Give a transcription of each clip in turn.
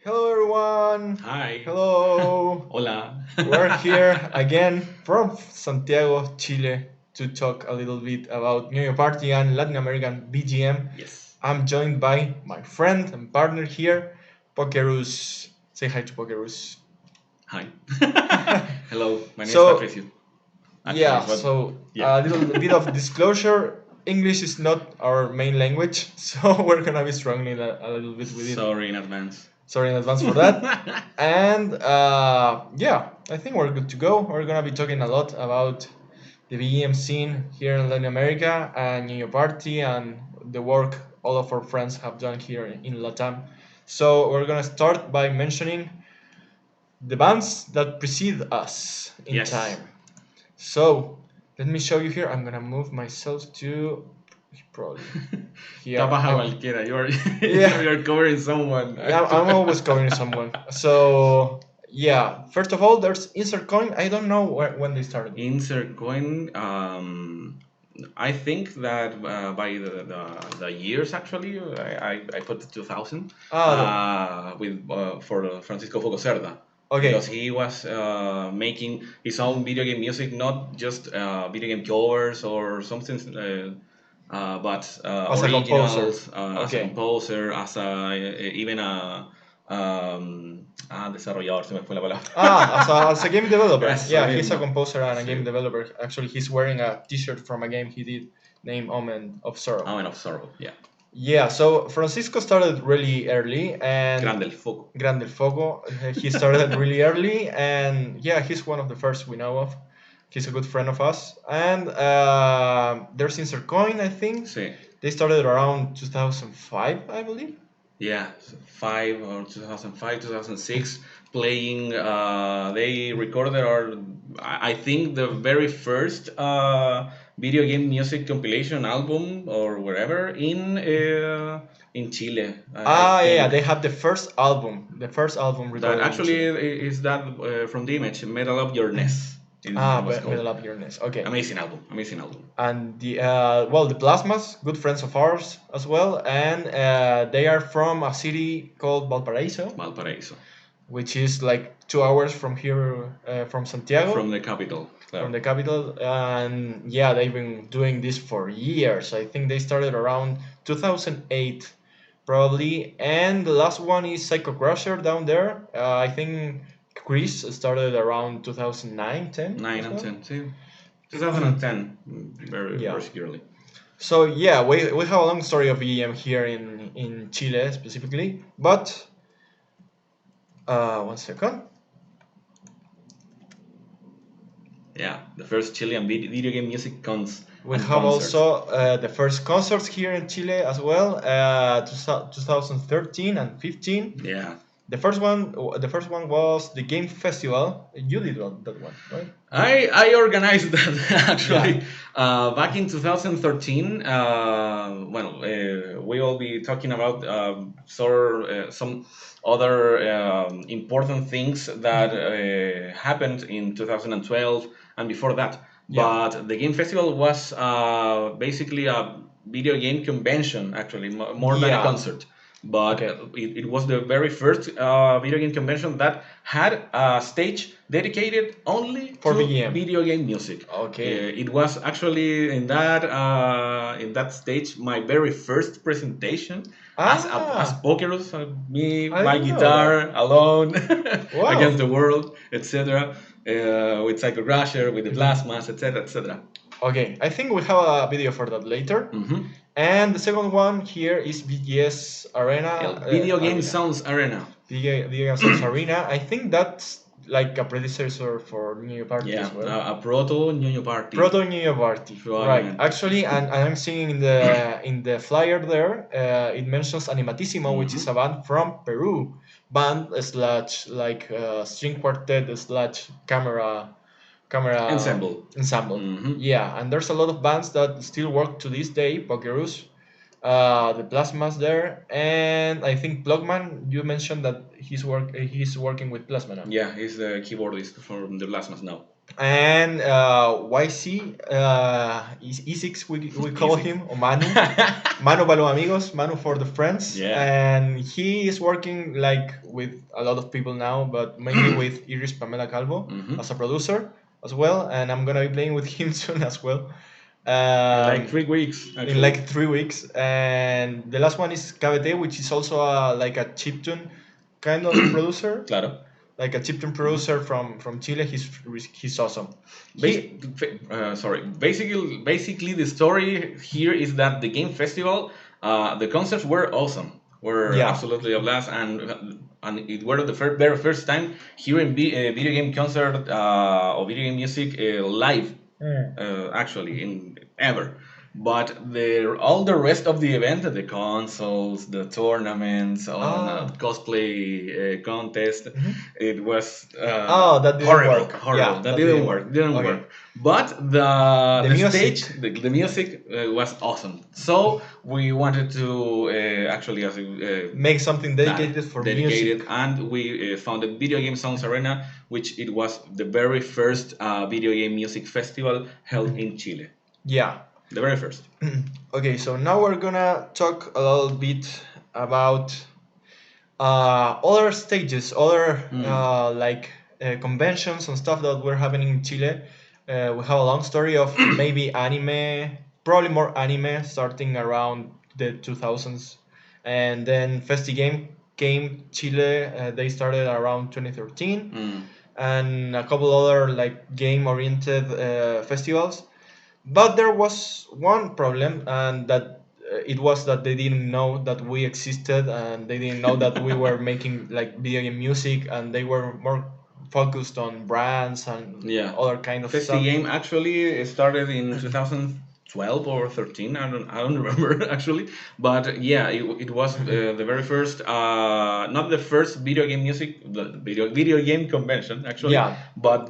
Hello, everyone. Hi. Hello. Hola. We're here again from Santiago, Chile, to talk a little bit about New Year Party and Latin American VGM. Yes. I'm joined by my friend and partner here, Pokerus. Say hi to Pokerus. Hi. Hello. My name is So, Patricio. Actually, yeah, but so yeah. a little bit of disclosure. English is not our main language, so we're gonna be struggling a little bit with it. Sorry in advance. Sorry in advance for that. And yeah, I think we're good to go. We're gonna be talking a lot about the VGM scene here in Latin America and New Year Party and the work all of our friends have done here in Latam. So we're gonna start by mentioning the bands that precede us in Yes. time. So let me show you here. I'm gonna move myself to probably here. Tapas a cualquiera. You're Yeah, you're covering someone. yeah, I'm always covering someone. So yeah, first of all, there's Insert Coin. I don't know when they started. Insert coin. I think that by the years actually, I put the 2000 Ah, with for Francisco Foco Cerda. okay. Because he was making his own video game music, not just video game covers or something, but As a composer. originals as a Okay. composer, as a even desarrollador, se me fue la palabra. As a game developer. Eso Yeah, he's a mismo. composer and a game Sí. developer. Actually, he's wearing a T-shirt from a game he did named Omen of Sorrow. Omen of Sorrow, yeah. Yeah, so Francisco started really early and Grande el foco. Grande el Foco. He started really early, and yeah, he's one of the first we know of. He's a good friend of us. And there's Insert Coin, I think. Sí. They started around 2005, I believe. Yeah, 2005, 2006, playing. They recorded, or I think, the very first video game music compilation album or wherever in Chile. I Yeah, think they had the first album that recorded in actually Chile. is that from the image, Metal Up Your Nest. It was Metal called. Up Your Nest. Okay. Amazing album, amazing album. And the Plasmas, good friends of ours as well, and they are from a city called Valparaiso, Valparaiso, which is like 2 hours from here, from Santiago, from the capital. from Claro. the capital. And yeah, they've been doing this for years. I think they started around 2008, probably. And the last one is Psycho Crusher down there. I think Chris started around 2009, 10 9 as and well. 10, too. 2010, very Yeah. securely. So yeah, we have a long story of EM here in Chile specifically, but one second. Yeah, the first Chilean video game music cons We and have concerts. also the first concerts here in Chile as well, 2013 and 15. Yeah. The first one was the Game Festival. You did that one, right? I organized that actually Yeah. back in 2013. We will be talking about some other important things that happened in 2012 and before that. Yeah. But the game festival was basically a video game convention, actually, more than a Yeah. concert. But Okay. it was the very first video game convention that had a stage dedicated only For to VGM. video game music. Okay. It was actually in that stage my very first presentation as Pokerus, me, I my didn't know guitar alone Wow. against the world, etc. With Psycho Crusher, with the Plasmas, etc., etc. Okay, I think we have a video for that later. Mhm. And the second one here is VGS Arena. El Video Game Arena. Sounds Arena. Video Game Sounds Arena. I think that's like a predecessor for New Year Party Yeah, as well. a proto New Party. Proto New Year Party, right? Actually, and I'm seeing in the flyer there, it mentions Animatissimo, which is a band from Peru, band slash like string quartet slash camera Ensemble. Yeah, and there's a lot of bands that still work to this day. Pokerus, the Plasmas there, and I think Blogman. You mentioned that he's working with Plasma now. Yeah, he's the keyboardist for the Plasmas now. and YC is E6, we call Easy. him, or Manu. Manu para los amigos, Manu for the friends, Yeah. and he is working like with a lot of people now, but mainly with Iris Pamela Calvo Hmm. as a producer as well, and I'm gonna be playing with him soon as well. In like Um, 3 weeks, in actually. like 3 weeks, and the last one is KBT, which is also like a chiptune kind of producer, Claro. like a chiptune Mhm. producer from Chile. He's awesome. Bas- He sorry. Basically, the story here is that the game festival, the concerts were awesome, were Yeah. absolutely a blast, and it were the very first time hearing video game concert or video game music live, Mm. actually in ever. But all the rest of the event, the consoles, the tournaments, on Ah. cosplay contest, Mhm. it was Oh, that didn't horrible, work. horrible. Yeah, That that didn't didn't work, work. didn't Okay. work. But the The the music. stage, the music was awesome. So we wanted to actually as Make something claro, dedicated for music. dedicated, and we founded Video Game Songs Arena, which it was the very first video game music festival held in Chile. Yeah. The very first. Okay, so now we're gonna talk a little bit about other stages, other Mm. conventions and stuff that were happening in Chile. We have a long story of maybe anime, probably more anime, starting around the 2000s, and then FestiGame came Chile. They started around 2013, Mm. and a couple other like game-oriented festivals. But there was one problem, and that it was that they didn't know that we existed, and they didn't know that we were making like video game music, and they were more focused on brands and Yeah. other kind of Festi stuff. Game actually started in 2012 or 13. I don't remember actually. But yeah, it was the very first, not the first video game music, the video game convention actually, Yeah, but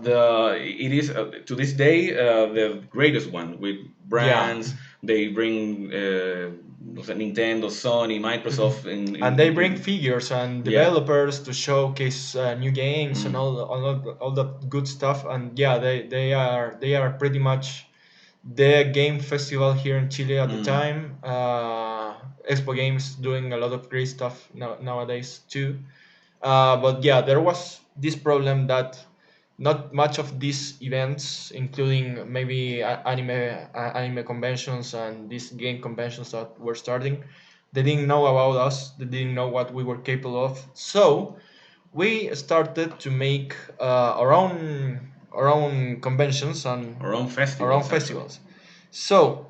it is to this day the greatest one with yeah. brands. They bring no sé, Nintendo, Sony, Microsoft And they bring in figures and yeah. developers to showcase new games and Mm. all that good stuff. And yeah, they are pretty much the game festival here in Chile at the Mm. time. Expo Games doing a lot of great stuff nowadays too. But yeah, there was this problem that not much of these events, including maybe anime conventions and these game conventions that were starting, they didn't know about us. They didn't know what we were capable of. So we started to make our own conventions and Our own our own festivals actually. festivals. So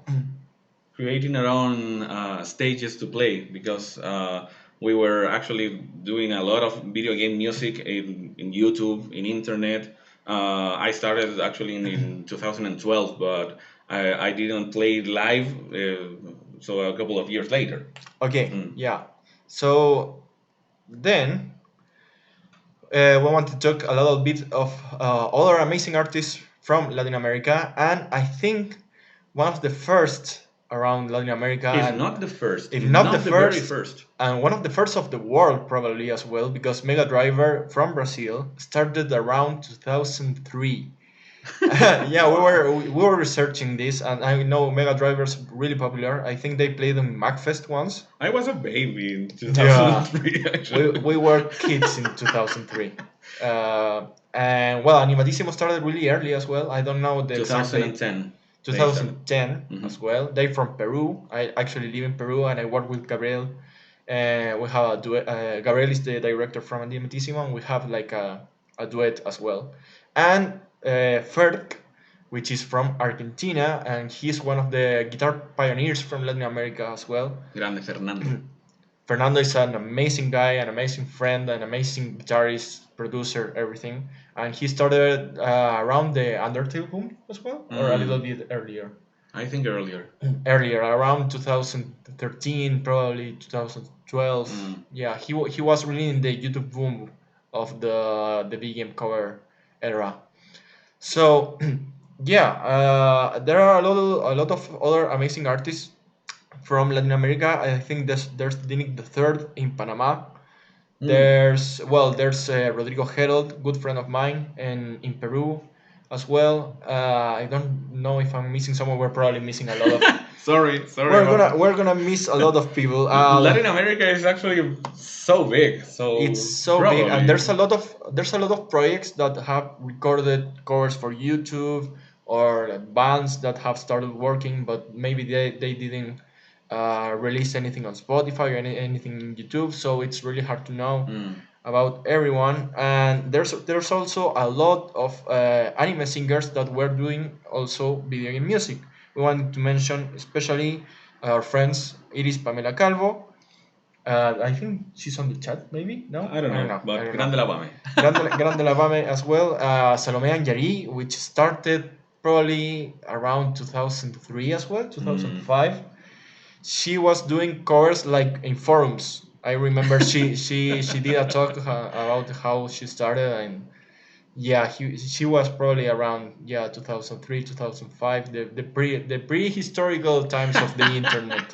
Creating our own stages to play because we were actually doing a lot of video game music in YouTube, in internet. I started actually in 2012, but I didn't play live, so a couple of years later. okay, Mm. yeah. So then we want to talk a little bit of other amazing artists from Latin America, and I think one of the first around Latin America, If and not the first, if if not the not the very first, first. and one of the first of the world probably as well, because Mega Driver from Brazil started around 2003. Yeah, we Wow. were we were researching this, and I know Mega Driver's really popular. I think they played on MacFest once. I was a baby in Yeah, 2003, actually. we were kids in 2003. And well, Animatissimo started really early as well. I don't know the exact date. 2010, they started. 2010 Hmm. as well. They from Peru. I actually live in Peru, and I work with Gabriel. We have a duet. Gabriel is the director from Animatissimo, and we have like a duet as well. And Ferk, which is from Argentina, and he's one of the guitar pioneers from Latin America as well. Grande Fernando. Fernando is an amazing guy, an amazing friend, an amazing guitarist, producer, everything. And he started around the Undertale boom as well, or a little Mm, bit earlier. I think earlier. Earlier, around 2013, probably 2012. Mm. Yeah, he was really in the YouTube boom of the VGM cover era. So yeah, there are a lot of other amazing artists from Latin America. I think there's Dinic the third in Panama. Mm. There's Rodrigo Herold, good friend of mine, and in Peru. as well. I don't know if I'm missing someone. We're probably missing a lot of. Sorry We're about gonna that. we're gonna miss a lot of people. Latin America is actually so big, It's so so big, and probably. there's a lot of projects that have recorded covers for YouTube, or bands that have started working, but maybe they didn't release anything on Spotify or anything in YouTube, so it's really hard to know Mm. about everyone. And there's also a lot of anime singers that were doing also video game music. We want to mention especially our friends Iris Pamela Calvo. I think she's on the chat, maybe? No? I don't I don't know, know. I but don't know. grande la Bame. Grande Lavame as well. Salome Anjari, which started probably around 2003 as well, Mm. 2005. She was doing covers like in forums. I remember she did a talk about how she started, and yeah, she was probably around, yeah, 2003, 2005, the prehistorical times of the internet.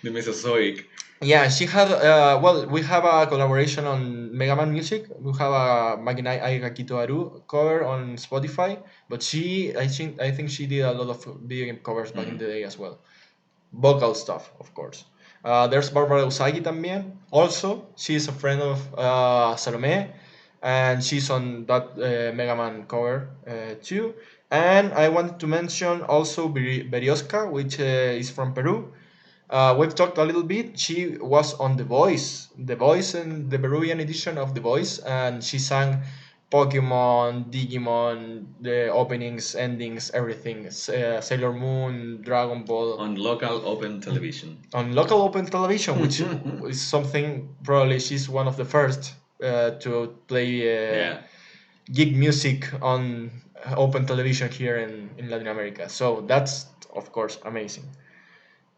The Mesozoic. Yeah, she had. Well, we have a collaboration on Mega Man Music. We have a Maginai Aigakito Aru cover on Spotify, but I think she did a lot of video game covers back in Mhm. the day as well. Vocal stuff, of course. There's Barbara Usagi también. Also, she's a friend of Salome, and she's on that Mega Man cover too. And I wanted to mention also Berioska, which is from Peru. We've talked a little bit. She was on The Voice, and the Peruvian edition of The Voice, and she sang Pokemon, Digimon, the openings, endings, everything. Sailor Moon, Dragon Ball, On local open television. on local open television, which is something probably she's one of the first to play Yeah. gig music on open television here in Latin America. So that's, of course, amazing.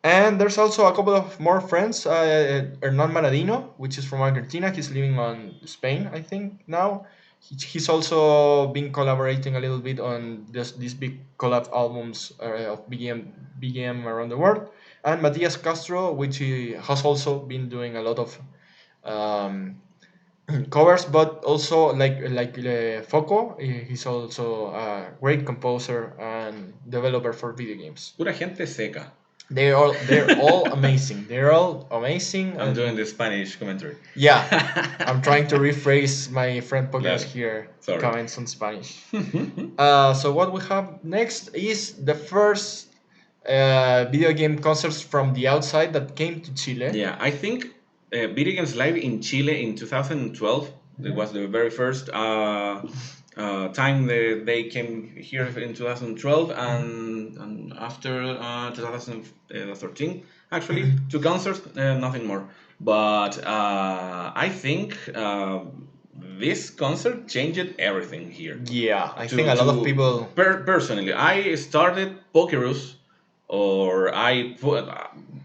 And there's also a couple of more friends. Hernan Maradino, which is from Argentina. He's living on Spain, I think, now. He's also been collaborating a little bit on these big collab albums of BGM around the world. And Matias Castro, which he has also been doing a lot of um, covers, but also like Foco. He's also a great composer and developer for video games. Pura gente seca. They're all amazing. They're all amazing, I'm doing and the Spanish commentary. yeah, I'm trying to rephrase my friend podcast Claro. here Sorry. comments on Spanish. So what we have next is the first video game concerts from the outside that came to Chile. Yeah, I think Video Games Live in Chile in 2012. It was the very first time they came here in 2012, and after 2013, actually, two concerts, nothing more. But I think this concert changed everything here. Yeah, I think To a lot of people. personally, I started Pokerus, or I put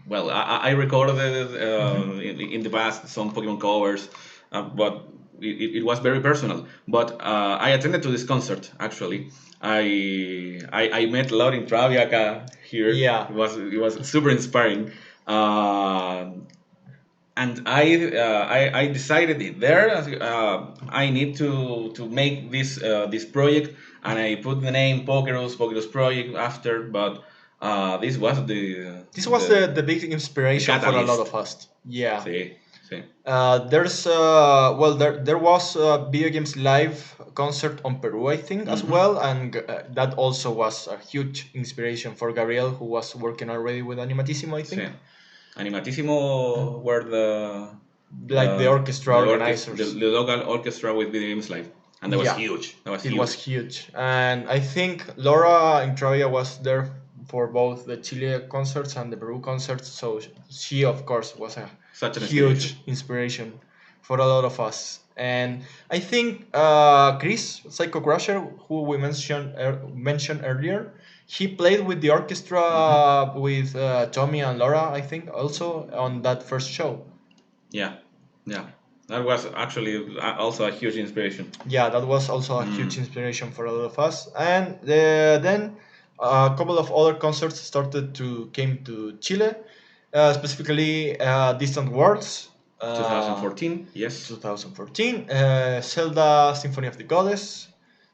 well, I recorded in the past some Pokemon covers, but it was very personal. But I attended to this concert actually. I met Laurin Traviaka here. Yeah. It was super inspiring. And I decided it there. I need to make this project, and I put the name Pokerus Project after. But This was the big the inspiration for a lot catalyst. of us. Yeah. Sí, sí. There was a Video Games Live concert on Peru, I think, as Mhm. well, and that also was a huge inspiration for Gabriel, who was working already with Animatissimo, I think. Sí. Animatissimo were Like the orchestra organizers. the local orchestra with Video Games Live, and that was Yeah, huge. That was it huge. was huge, and I think Laura Intravia was there for both the Chile concerts and the Peru concerts, so she, of course, was a Such an huge inspiration for a lot of us. And I think Chris Psycho Crusher, who we mentioned earlier, he played with the orchestra with Tommy and Laura, I think, also on that first show. Yeah, yeah. That was actually also a huge inspiration. Yeah, that was also a huge inspiration for a lot of us. And then a couple of other concerts started to came to Chile, specifically Distant Worlds, 2014, yes. 2014, Zelda Symphony of the Goddess,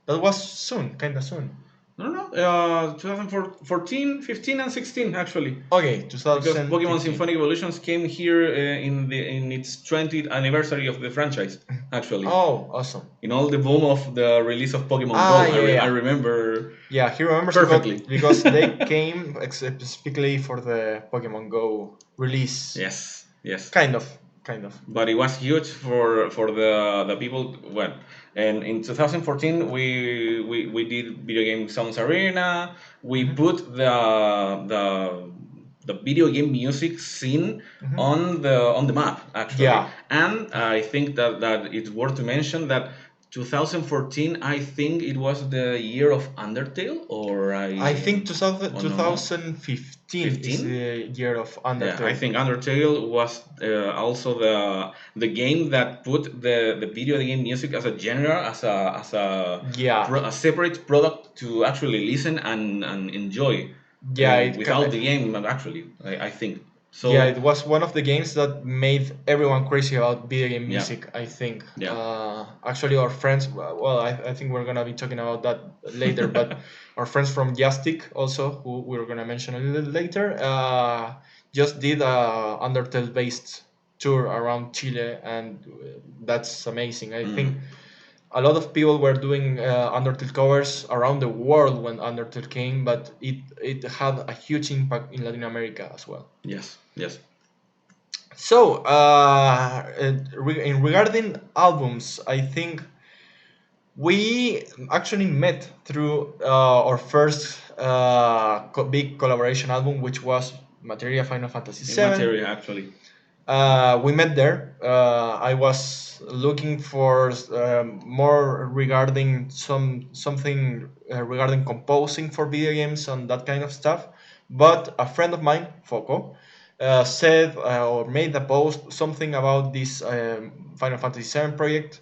That was soon, kind of soon. No, no, 2014, 15, and 16 actually, Okay, because Pokemon 2015. Symphonic Evolutions came here in its 20th anniversary of the franchise actually. Oh, awesome. In all the boom of the release of Pokemon Ah, Go, yeah, I yeah. remember Yeah, he remembers perfectly. because they came specifically for the Pokemon Go release. Yes, yes. Kind of, kind of. But it was huge for the people. Well, and in 2014 we did video game songs arena. We Mhm. put the video game music scene Mhm. on the map actually. Yeah, And I think that it's worth to mention that 2014, I think it was the year of Undertale, or I think oh, no, no, 2015 is 15. the year of Yeah, I Undertale. think Undertale was also the game that put the video game music as a genre, Yeah, a separate product to actually listen and enjoy yeah, without the game. Actually, I think yeah, so. it was one of the games that made everyone crazy about video game Yeah, music, I think. yeah. Actually, our friends, well, I think we're gonna be talking about that later, but our friends from Jastic, also, who we're gonna mention a little later, just did a Undertale based tour around Chile, and that's amazing. I Mm, think a lot of people were doing Undertale covers around the world when Undertale came, but it had a huge impact in Latin America as well. yes, yes. So, in regarding albums, I think we actually met through our first big collaboration album, which was Materia Final Fantasy In VII. materia, actually. We met there. I was looking for more regarding something regarding composing for video games and that kind of stuff. But a friend of mine, Foco, said or made a post something about this Final Fantasy VII project,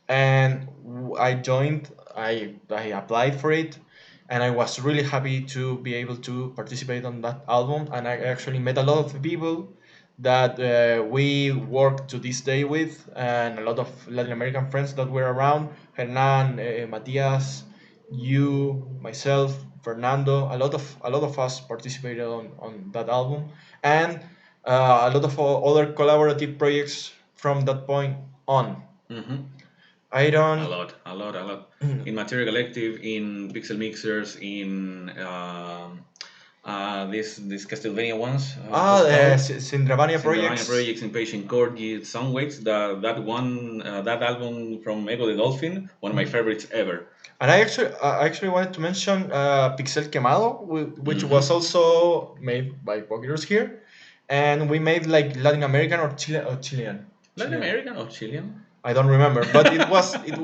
and I joined. I applied for it, and I was really happy to be able to participate on that album. And I actually met a lot of people that we work to this day with, and a lot of Latin American friends that were around. Hernan, Matias, you, myself, Fernando. A lot of us participated on that album, and a lot of other collaborative projects from that point on. Hmm. I A don't. lot, a lot, a lot. In Materia Collective, in Pixel Mixers, in these Castlevania ones, what's it called? Syndramania Cinderella projects. Projects, in Patient Corgi, Soundwaves, that one, that album from Ego the Dolphin, one of my Mhm. favorites ever. And I actually wanted to mention Pixel Quemado, which was Hmm. also made by Pokers here, and we made like Latin American or Chilean. Latin Chilean. American or Chilean? I don't remember, but it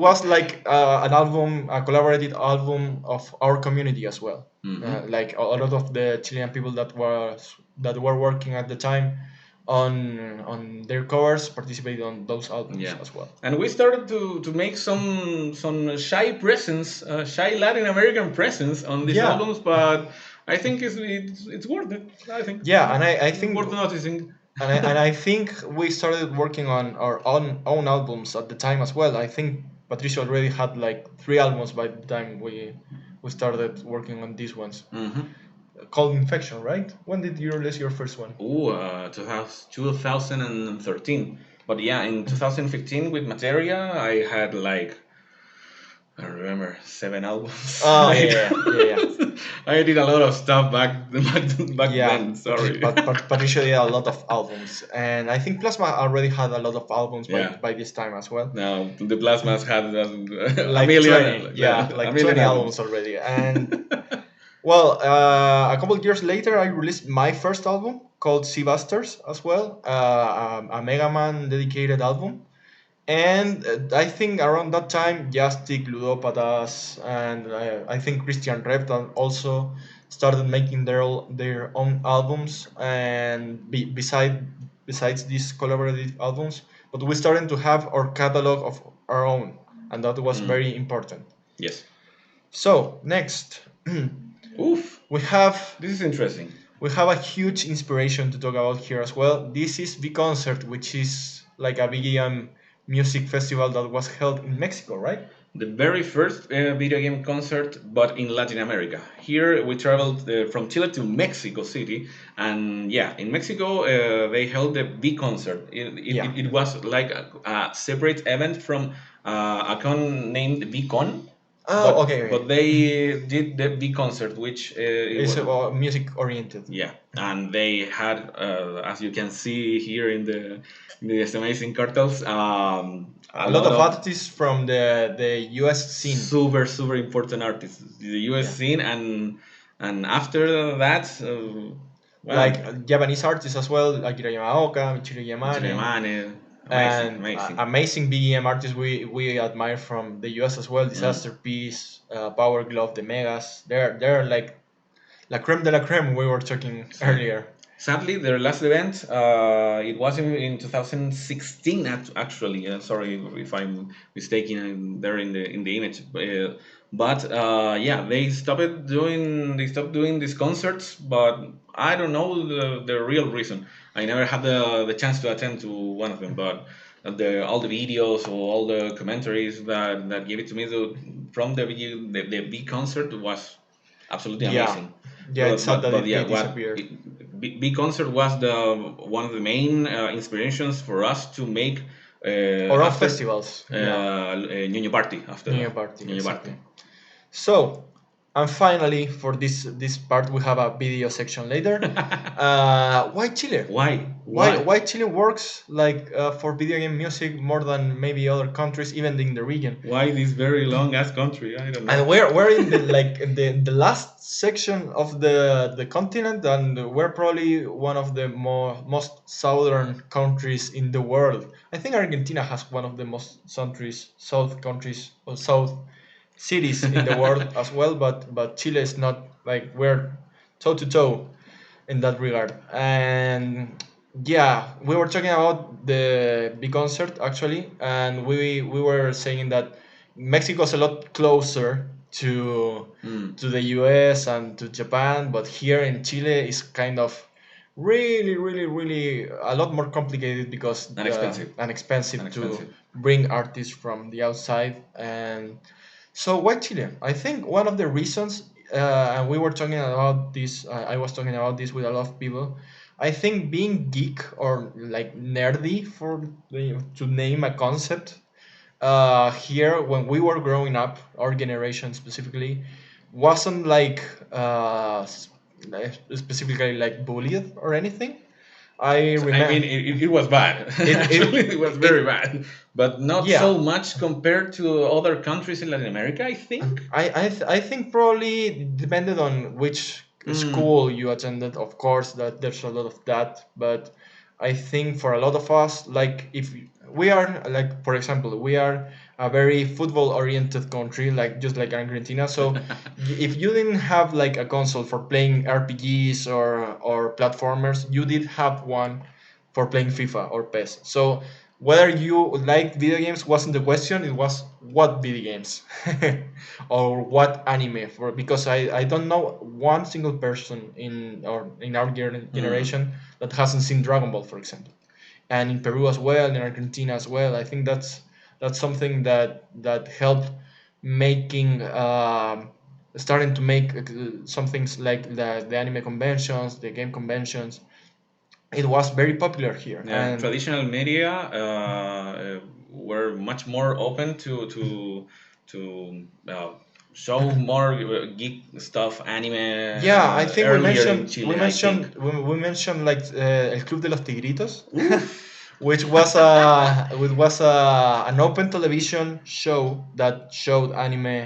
was like an album, a collaborated album of our community as well. Hmm. Like a lot of the Chilean people that were working at the time on their covers participated on those albums Yeah, as well. and we started to make some shy presence, shy Latin American presence on these Yeah, albums, but I think it's worth it. I think yeah, and I think worth noticing. and I think we started working on our own albums at the time as well. I think Patricio already had like 3 albums by the time we started working on these ones. Hmm. Called Infection, right? When did you release your first one? Ooh, 2013. But yeah, in 2015 with Materia, I had like, I remember 7 albums. Oh, yeah, yeah, yeah, I did a lot of stuff back yeah. then. Sorry. Patricio did a lot of albums, and I think Plasma already had a lot of albums by Yeah. by this time as well. Now the Plasmas had a Like million, 20, yeah, a like million 20 albums. albums already. And well, a couple of years later, I released my first album called Sea Busters as well, a Mega Man dedicated album. And I think around that time, Jastic, Ludopatas, and I think Christian Reptan also started making their own albums, and besides these collaborative albums, but we started to have our catalog of our own, and that was Mm, very important. yes. So next, Oof. we have This is interesting. we have a huge inspiration to talk about here as well. This is the concert, which is like a VGM music festival that was held in Mexico, right? the very first video game concert, but in Latin America. Here we traveled from Chile to Mexico City, and yeah, in Mexico they held the V concert. Yeah. It was like a separate event from a con named VCon, Oh, okay, but okay. they did the V concert, which it It's was. music oriented. Yeah, and they had, as you can see here in these amazing cartels, a A lot lot of of artists from the US scene. super important artists, the U.S. Yeah. scene, and after that, well, Like Japanese artists as well, like Akira Yamaoka, Michiru Chile Yamane, amazing, and amazing. amazing VGM artists we admire from the US as well. Mm. Disaster Peace, Power Glove, the Megas. They're like la creme de la creme we were talking So, earlier. sadly, their last event, it was in 2016. Actually, sorry if I'm mistaken there in the image, but yeah, they stopped doing these concerts, but I don't know the real reason. I never had the chance to attend to one of them, but all the videos or all the commentaries that gave it to me from the big concert was absolutely Yeah, amazing. yeah, it's sad that But they yeah, disappeared. big concert was the one of the main inspirations for us to make Or on after festivals, yeah. Ñuño Party after New that. Year party, Ñuño Party. exactly. So, and finally, for this part, we have a video section later. Why Chile? Why? Why Chile works like for video game music more than maybe other countries, even in the region? Why this very long ass country? I don't And know. we're in the like the last section of the continent, and we're probably one of the most southern countries in the world. I think Argentina has one of the most south countries or south cities in the world as well, but Chile is not like we're toe to toe in that regard. And yeah, we were talking about the big concert actually, and we were saying that Mexico's a lot closer Mm. to the US and to Japan, but here in Chile is kind of really a lot more complicated because And expensive. and And expensive to expensive. bring artists from the outside. And so why Chile? I think one of the reasons, and we were talking about this. I was talking about this with a lot of people. I think being geek or like nerdy to name a concept here when we were growing up, our generation specifically, wasn't like specifically like bullied or anything. I So, I mean, remember it was bad. Actually, it was very it bad, but not yeah. so much compared to other countries in Latin America, I think. I think probably depended on which Mm. school you attended. Of course, that there's a lot of that, but I think for a lot of us, like if we are like, for example, we are a very football-oriented country, like just like Argentina. So if you didn't have like a console for playing RPGs or platformers, you did have one for playing FIFA or PES. So whether you like video games wasn't the question, it was what video games or what anime for, because I don't know one single person in our Mm. generation that hasn't seen Dragon Ball, for example. And in Peru as well, in Argentina as well. I think that's something that helped making starting to make some things like the anime conventions, the game conventions. It was very popular here. Yeah, And traditional media were much more open to show more geek stuff, anime yeah, I think earlier in Chile, I think. we mentioned like El Club de los Tigritos, Oof. which was an open television show that showed anime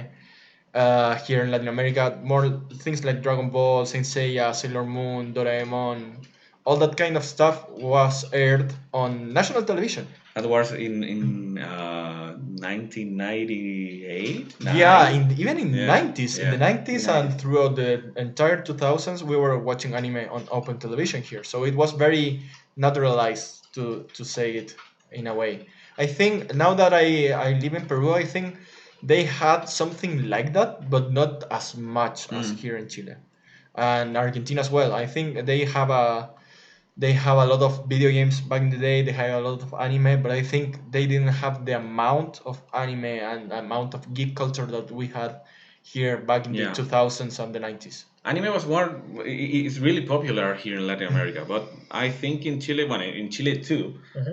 here in Latin America. More things like Dragon Ball, Saint Seiya, Sailor Moon, Doraemon, all that kind of stuff was aired on national television. That was in 1998, Yeah, nine. even in Yeah, 90s, in the yeah, 90s and 90s. throughout the entire 2000s, we were watching anime on open television here. So it was very naturalized to say it in a way. I think now that I live in Peru, I think they had something like that, but not as much as Mm. here in Chile and Argentina as well. I think they have a lot of video games back in the day. They had a lot of anime, but I think they didn't have the amount of anime and amount of geek culture that we had here back in the Yeah. 2000s and the 90s. Anime was more it's really popular here in Latin America, but I think in Chile, well, in Chile too.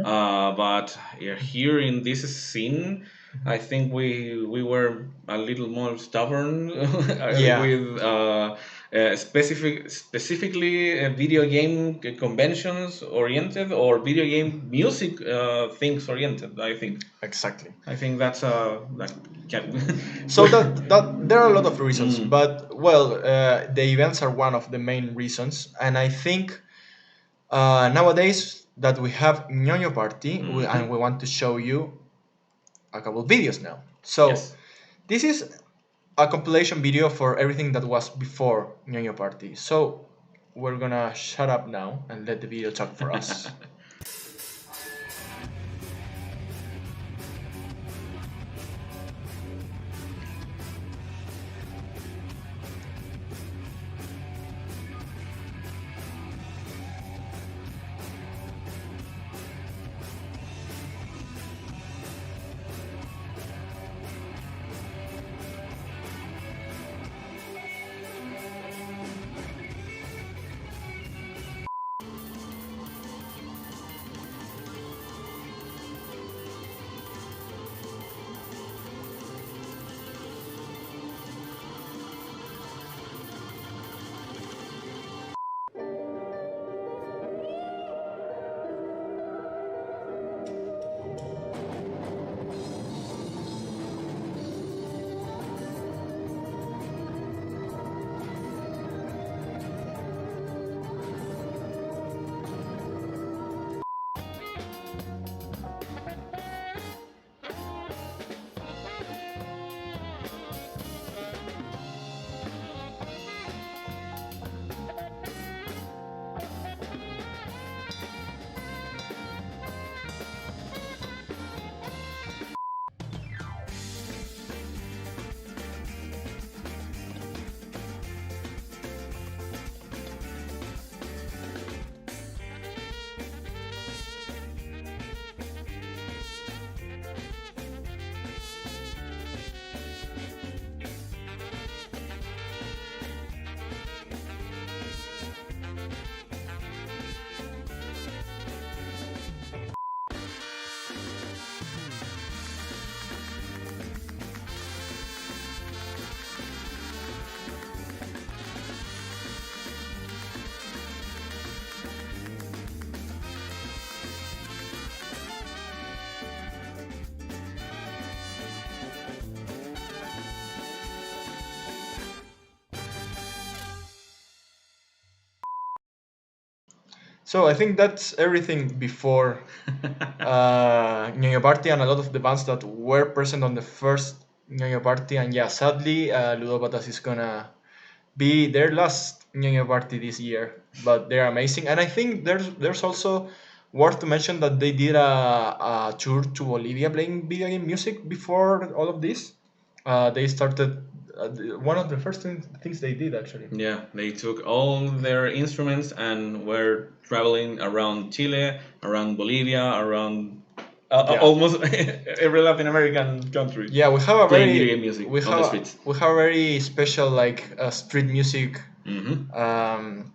But yeah, here in this scene, I think we were a little more stubborn Yeah. with specifically video game conventions oriented or video game music things oriented. Exactly. I think that's that can. So that there are a lot of reasons, Mm. but well, the events are one of the main reasons, and I think nowadays that we have Ñoño Party, and we want to show you a couple videos now. So Yes. this is a compilation video for everything that was before Ñoño Party. So we're gonna shut up now and let the video talk for us. So I think that's everything before Ñoño Party and a lot of the bands that were present on the first Ñoño Party. And yeah, sadly, Ludopatas is gonna be their last Ñoño Party this year, but they're amazing. And I think there's also worth to mention that they did a tour to Bolivia playing video game music before all of this. They started one of the first things they did actually. Yeah, they took all their instruments and were traveling around Chile, around Bolivia, around Yeah. almost every Latin American country. Yeah, we have a playing very video game music we on have the a, streets. we have a very special like street music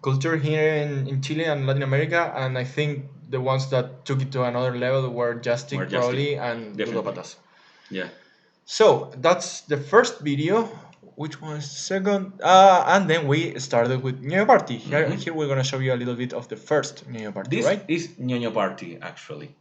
culture here in Chile and Latin America, and I think the ones that took it to another level were Justic Were Justic, probably and definitely. Ludopatas. Yeah. So that's the first video. Which was second? And then we started with Ñoño Party. Here we're gonna show you a little bit of the first Ñoño Party, This right? is Ñoño Party, actually.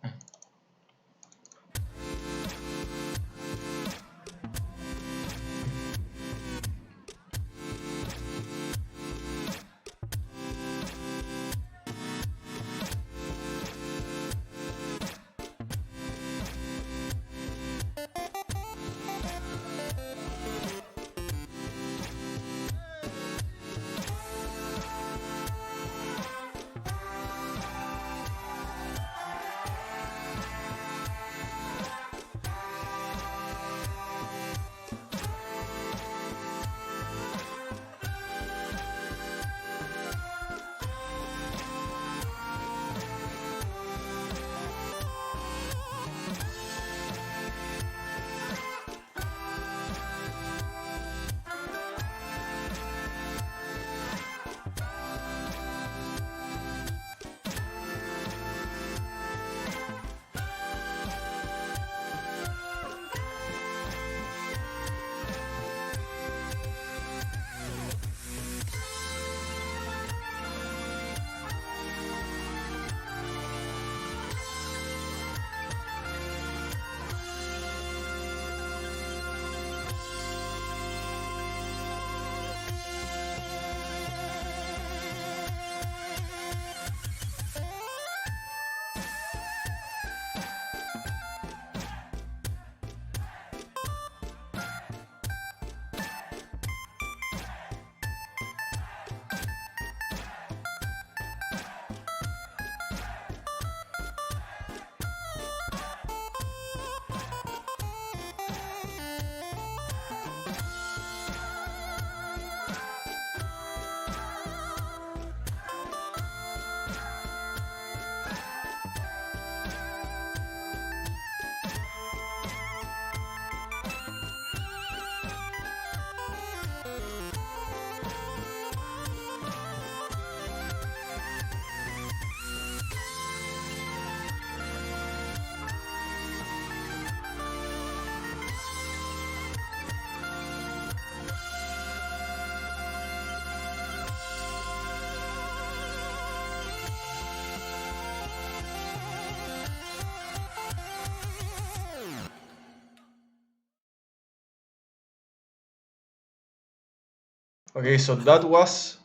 Okay, so that was.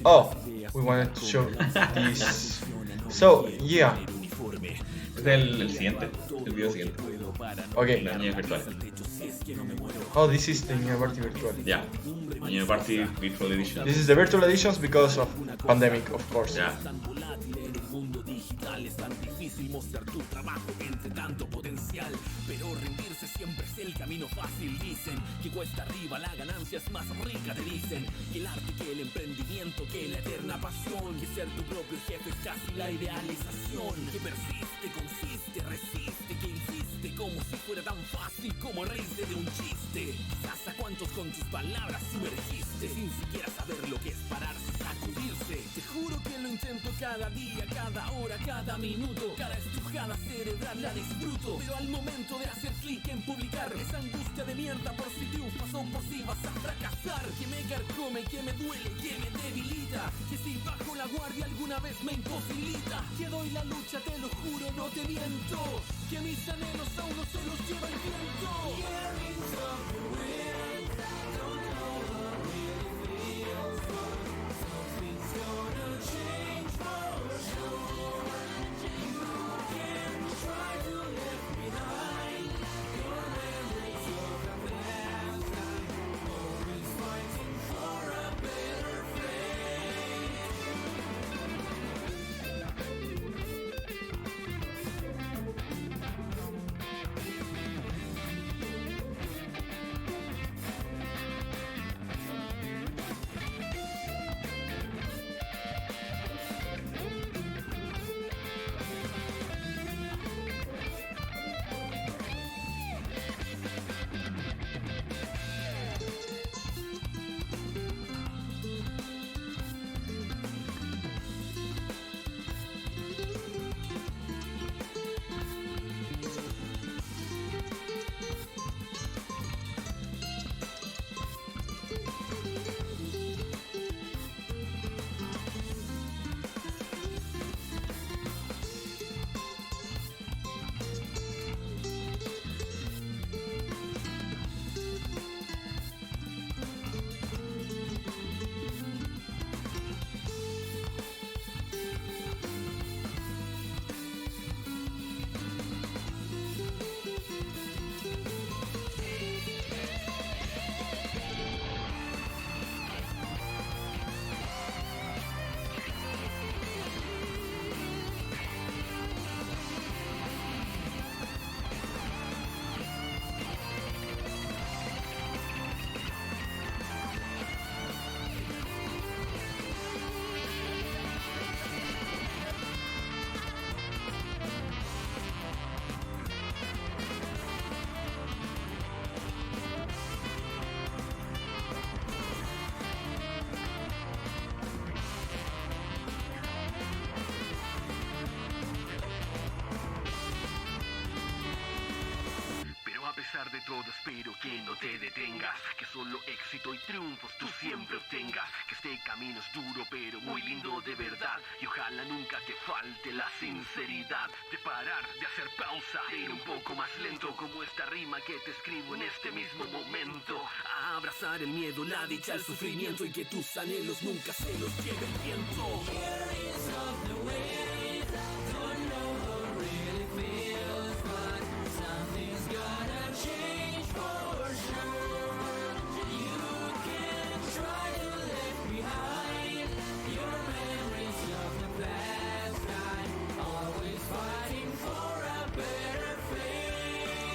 Oh, we wanted to show this. So yeah, Es el siguiente, el video siguiente. okay. La niña virtual. Oh, this is the new Party Virtual. Ya. Niña Party Virtual Edition. This is the virtual editions because of pandemic, of course. Ya.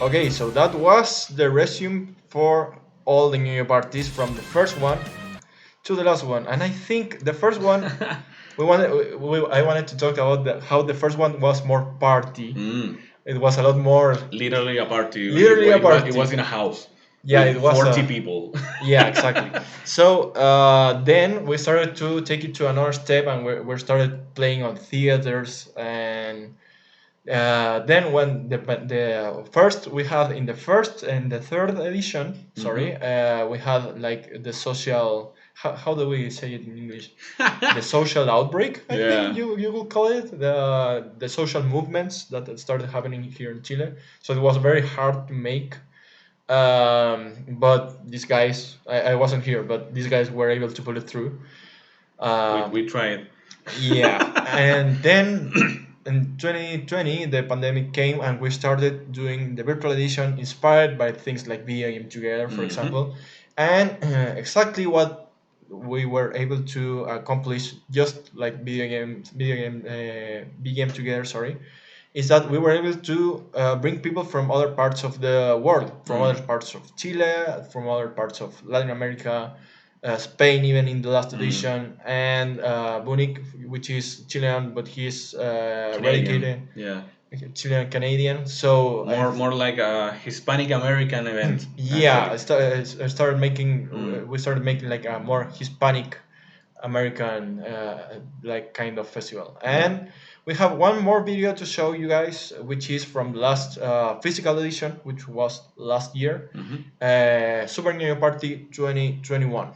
Okay, so that was the resume for all the New Year parties from the first one to the last one. And I think the first one I wanted to talk about how the first one was more party. It was a lot more. Literally a party. Literally a party. It was in a house. Yeah, with it was 40 people. Yeah, exactly. So then we started to take it to another step, and we started playing on theaters. And then when the first we had in the first and the third edition, sorry, we had like the social. How do we say it in English? The social outbreak, I think you will call it, the social movements that started happening here in Chile. So it was very hard to make But these guys, I wasn't here, but these guys were able to pull it through. We Um, tried. yeah, and then in 2020, the pandemic came, and we started doing the virtual edition inspired by things like VGM Together, for Hmm. example, and exactly what we were able to accomplish, just like VGM Together, sorry, is that we were able to bring people from other parts of the world, from other Mm. parts of Chile, from other parts of Latin America, Spain, even in the last Mm. edition, and Bunic, which is Chilean, but he's Canadian. radicated Yeah. Chilean Canadian. So More like a Hispanic American event, yeah, actually. I started making Mm. we started making like a more Hispanic American like kind of festival. Yeah. And we have one more video to show you guys, which is from the last physical edition, which was last year, Hmm. Super New Year Party 2021.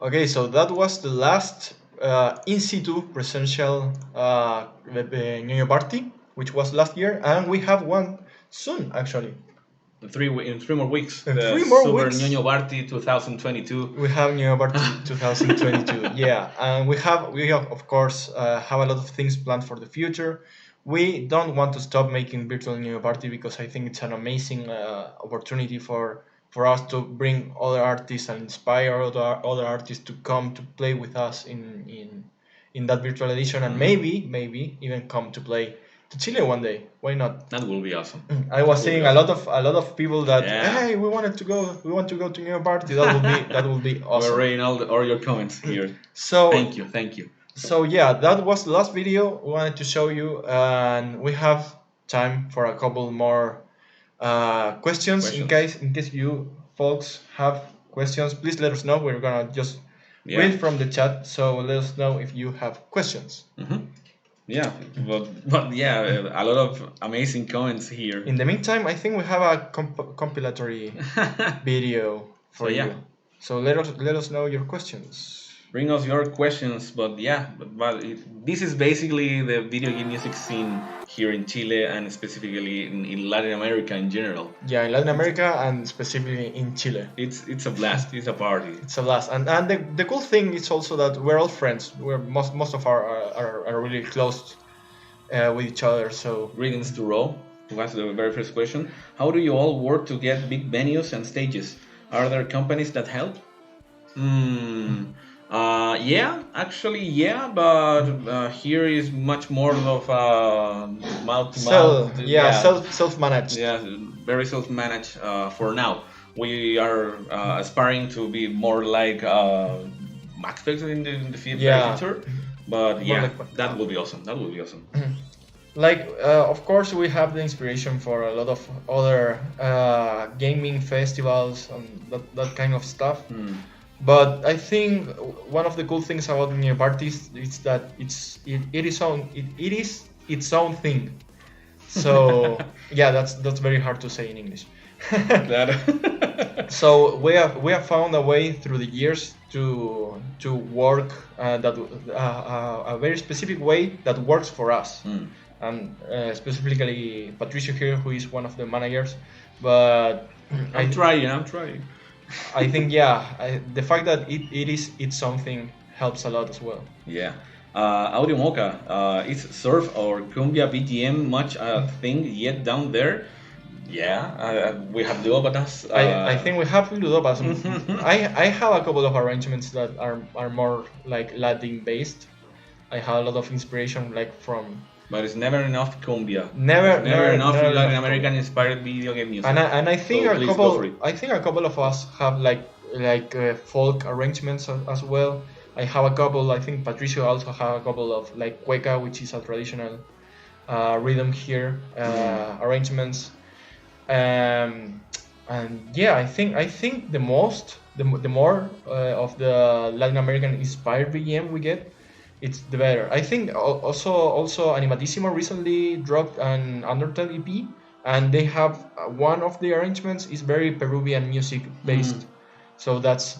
Okay, so that was the last in situ presential New Year party, which was last year, and we have one soon actually. In 3 more weeks, In the 3 more Super weeks, Ñoño Barty 2022. we have New Year party 2022. Yeah, and we have of course have a lot of things planned for the future. We don't want to stop making virtual New Year party because I think it's an amazing opportunity for us to bring other artists and inspire other artists to come to play with us in that virtual edition, and Mhm. maybe even come to play to Chile one day. Why not? That will be awesome. I That was will be seeing awesome. a lot of people that, Yeah. hey, we want to go to New Year party. That will be We're awesome. reading all your comments here. So Thank you, thank you. so yeah, that was the last video we wanted to show you, and we have time for a couple more questions. In Questions? case you folks have questions, please let us know. We're gonna just Yeah. read from the chat. So let us know if you have questions. Hmm. Yeah, but yeah, a lot of amazing comments here. In the meantime, I think we have a compilatory video So for yeah, you. So let us know your questions. bring us your questions. But yeah, this is basically the video game music scene here in Chile and specifically in Latin America in general. Yeah, in Latin It's America and specifically in Chile. it's a blast. It's a party. It's a blast, and the cool thing is also that we're all friends. We're most of our are really close with each other. So Greetings to Ro, who has the very first question. How do you all work to get big venues and stages? Are there companies that help? Hmm. Yeah, actually, yeah, but here is much more of mouth to mouth. Yeah, self managed. yeah, very self-managed for now. We are aspiring to be more like Max Fix in the very Yeah, future, but more yeah, like that will be awesome. That will be awesome. like of course we have the inspiration for a lot of other gaming festivals and that kind of stuff. Hmm. But I think one of the cool things about new parties is that it is its own thing. So yeah, that's very hard to say in English. Claro. So we have found a way through the years to work that a very specific way that works for us, Mm. and specifically Patricio here, who is one of the managers. But I'm I trying. I'm trying. I think yeah, the fact that it is it's something helps a lot as well. Yeah. Audio Mocha, is surf or cumbia VGM much a thing yet down there? Yeah, we have Duopatas. I think we have Ludovas. I have a couple of arrangements that are more like Latin based. I have a lot of inspiration like from But it's never enough cumbia. never Enough never Latin enough American inspired video game music. and I think So a please go couple for it. I think a couple of us have like folk arrangements as well. I have a couple. I think Patricio also have a couple of like cueca, which is a traditional rhythm here arrangements. Um, and yeah, I think the more of the Latin American inspired VGM we get, it's the better. I think also Animatissimo recently dropped an Undertale EP, and they have one of the arrangements is very Peruvian music based, so that's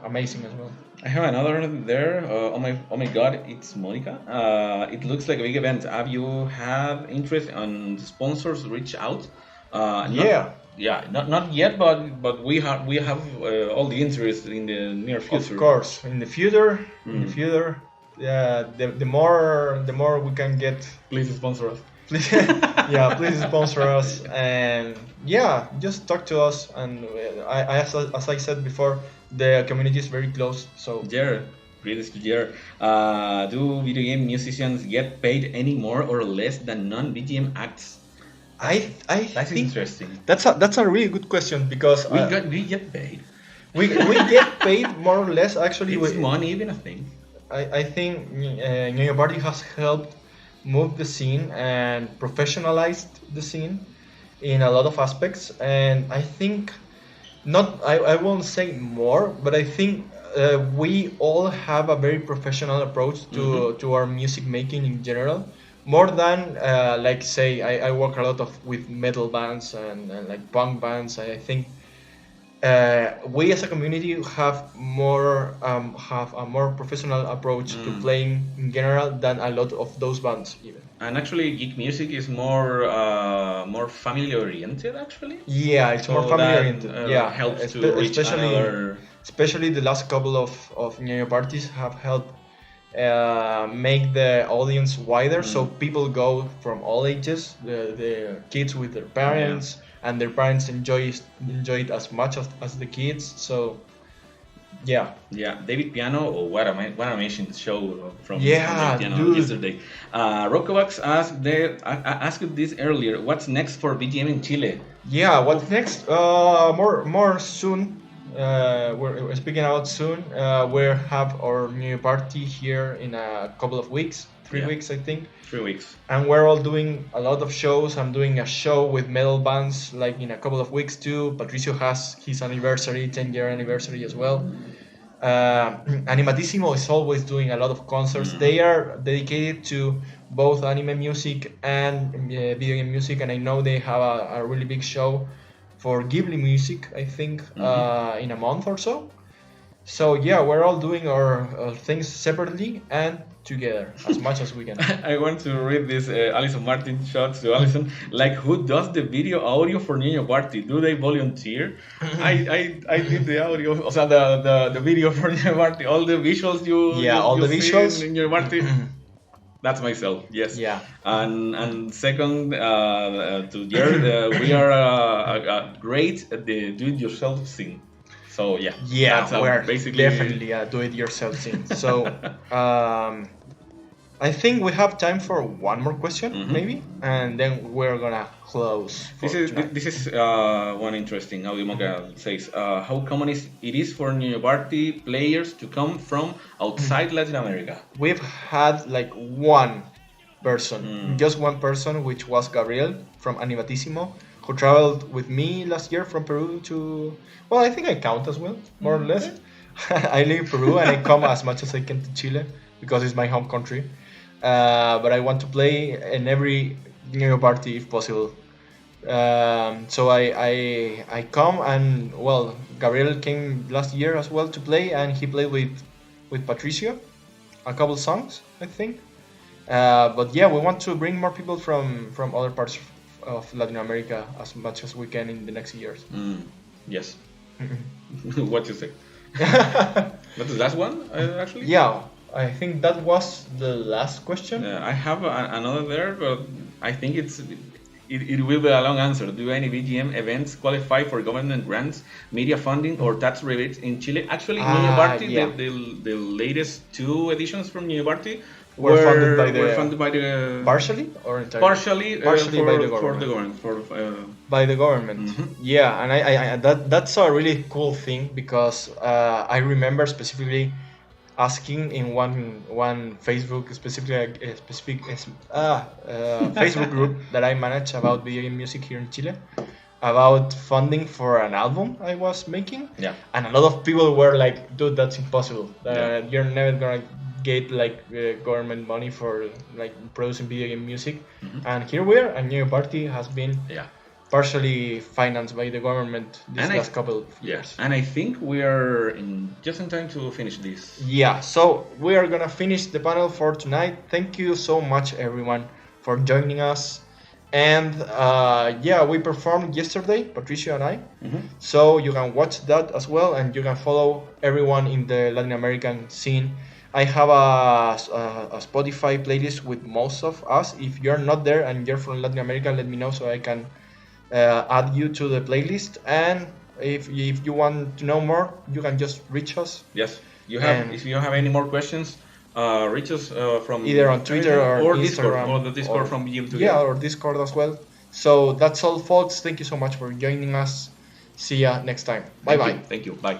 amazing as well. I have another there. Oh my God! It's Monica. It looks like a big event. Have you had interest on sponsors reach out? Yeah. Not yet, but we have all the interest in the near future. Of course, in the future, yeah, the more we can get. Please sponsor us. Yeah, please sponsor us, and yeah, just talk to us. And as I said before, the community is very close. So Jer, greetings to Jer. Do video game musicians get paid any more or less than non-VGM acts? I That's think interesting. that's a really good question because We get paid. we get paid more or less. Actually, Is money even a thing? I think New Party has helped move the scene and professionalized the scene in a lot of aspects. And I think I won't say more, but I think we all have a very professional approach to our music making in general. More than like say I work a lot with metal bands and like punk bands. I think we as a community have a more professional approach to playing in general than a lot of those bands even. And actually, geek music is more family oriented. Actually, Yeah, it's more so family that oriented. Yeah, helps to reach another. especially the last couple of New parties have helped make the audience wider, so people go from all ages, the kids with their parents, and their parents enjoy it as much as the kids. So yeah. Yeah, David Piano, or what an amazing show from Yeah, David Piano dude. yesterday. Rockovax asked this earlier. What's next for VGM in Chile? Yeah, what's next? More soon. We're speaking about soon. We have our new party here in a couple of weeks, 3 weeks I think, 3 weeks. and we're all doing a lot of shows. I'm doing a show with metal bands like in a couple of weeks too. Patricio has his anniversary, 10-year anniversary as well. Animatissimo is always doing a lot of concerts. They are dedicated to both anime music and video game music, and I know they have a really big show for Ghibli music, I think, in a month or so. So yeah, we're all doing our things separately and together as much as we can. I want to read this Alison Martin shots to Alison. Like, who does the video audio for Niño Party? Do they volunteer? I did the audio, o sea, the video for Niño Party. All the visuals all the see visuals. in Niño Party. That's myself, yes. Yeah. And second, to Jared, we are great at the do-it-yourself thing. So yeah. Yeah, that's we're basically definitely a do-it-yourself thing. So I think we have time for one more question, maybe, and then we're gonna close. This is one interesting. Audimoka says, how common it is for Niño Party players to come from outside Latin America? We've had like one person, just one person, which was Gabriel from Animatissimo, who traveled with me last year from Peru to. Well, I think I count as well, more or less. I live in Peru and I come as much as I can to Chile because it's my home country. but I want to play in every New Year party if possible. So I come, and well, Gabriel came last year as well to play, and he played with Patricio a couple songs, I think. But yeah, we want to bring more people from other parts of Latin America as much as we can in the next years. Yes. Mhm. What you say? That's the last one, actually. Yeah, I think that was the last question. I have another there, but I think it will be a long answer. Do any VGM events qualify for government grants, media funding, or tax rebates in Chile? Actually, Niño Party, Yeah, the latest two editions from Niño Party we're funded by were the funded by the partially or entirely. partially Partially by the for the government. government for By the government. mhm. Yeah, and that's a really cool thing because I remember specifically asking in one Facebook specific Facebook group that I manage about video game music here in Chile about funding for an album I was making, Yeah. and a lot of people were like, "Dude, that's impossible. Yeah. You're never gonna get like government money for like producing video game music." Mhm. And here we are, and New Party has been Yeah. partially financed by the government this And last couple of years. Yes, and I think we are just in time to finish this. Yeah, so we are gonna finish the panel for tonight. Thank you so much, everyone, for joining us. And yeah, we performed yesterday, Patricio and I. Mhm. So you can watch that as well, and you can follow everyone in the Latin American scene. I have a Spotify playlist with most of us. If you're not there and you're from Latin America, let me know so I can add you to the playlist. And if you want to know more, you can just reach us Yes, you have. And- If you have any more questions, reach us from either on Twitter or Discord Instagram or the Discord or- from VGM yeah, Together. or Discord as well. So that's all, folks. Thank you so much for joining us. See ya next time. Bye Thank bye. you. Thank you. Bye.